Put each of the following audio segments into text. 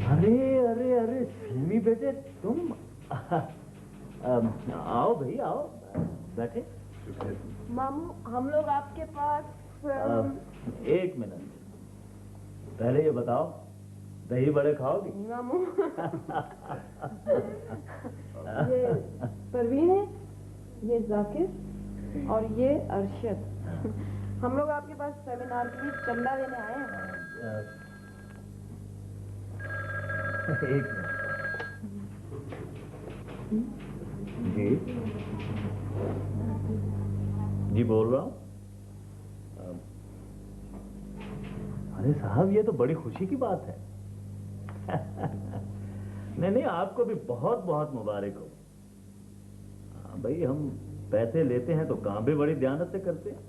अरे अरे अरे सिमी बेटे तुम आओ भाई आओ, बैठे। मामू हम लोग आपके पास एक मिनट, पहले ये बताओ दही बड़े खाओगी? मामू ये परवीन है, ये जाकिर और ये अरशद। हम लोग आपके पास सेमिनार के लिए चंदा लेने आए हैं। एक मिनट जी बोल रहा हूँ। अरे साहब ये तो बड़ी खुशी की बात है। नहीं नहीं आपको भी बहुत बहुत मुबारक हो। भाई हम पैसे लेते हैं तो काम भी बड़ी ध्यान से करते हैं।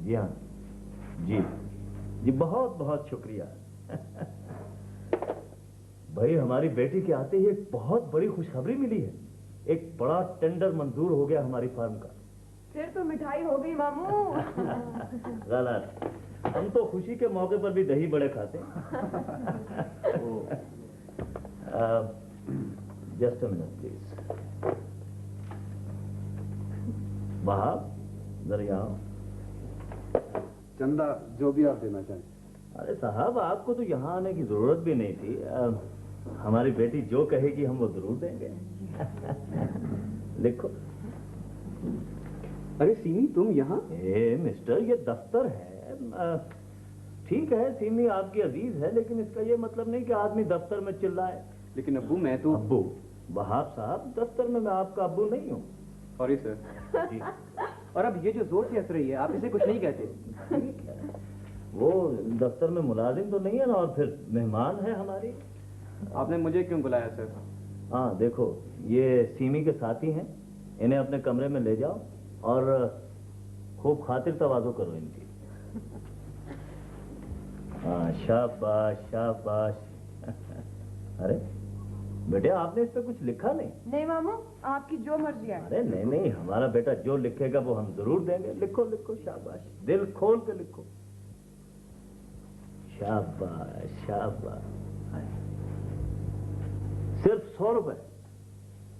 जी हाँ जी जी बहुत बहुत शुक्रिया। भाई हमारी बेटी के आते ही एक बहुत बड़ी खुशखबरी मिली है। एक बड़ा टेंडर मंजूर हो गया हमारी फर्म का। फिर तो मिठाई हो गई मामू। गलत, हम तो खुशी के मौके पर भी दही बड़े खाते हैं। Just a minute please. Wahab जरा यहाँ। चंदा जो भी आप देना चाहें। अरे साहब आपको तो यहाँ आने की जरूरत भी नहीं थी। हमारी बेटी जो कहेगी हम वो जरूर देंगे। लिखो। अरे सीमी तुम यहाँ? मिस्टर ये दफ्तर है। ठीक है सीमी आपकी अजीज है, लेकिन इसका ये मतलब नहीं कि आदमी दफ्तर में चिल्लाए। लेकिन अब्बू मैं तो। अब्बू? वहाब साहब दफ्तर में मैं आपका अब्बू नहीं हूँ। Sorry sir. जी। और अब ये जो जोर से हंस रही है, आप इसे कुछ नहीं कहते? ठीक है, वो दफ्तर में मुलाजिम तो नहीं है ना, और फिर मेहमान है हमारी। आपने मुझे क्यों बुलाया सर? हाँ देखो ये सीमी के साथी हैं, इन्हें अपने कमरे में ले जाओ और खूब खातिर तवाज़ो करो इनकी। हाँ शाबाश शाबाश। अरे बेटे आपने इस पे कुछ लिखा नहीं? नहीं मामू आपकी जो मर्जी है। अरे नहीं नहीं हमारा बेटा जो लिखेगा वो हम जरूर देंगे। लिखो लिखो शाबाश, दिल खोल के लिखो। शाबाश शाबाश। सिर्फ 100 रुपए।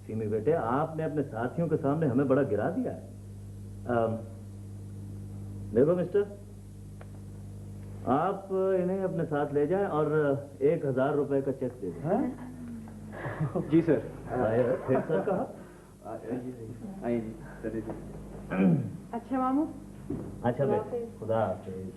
सीमी बेटे आपने अपने साथियों के सामने हमें बड़ा गिरा दिया है। देखो मिस्टर, आप इन्हें अपने साथ ले जाएं और 1000 रुपए का चेक दे दें। जी सर। फिर सर कहा। आइए जी चलिए जी। अच्छा मामू। अच्छा बेटे खुदा हाफिज।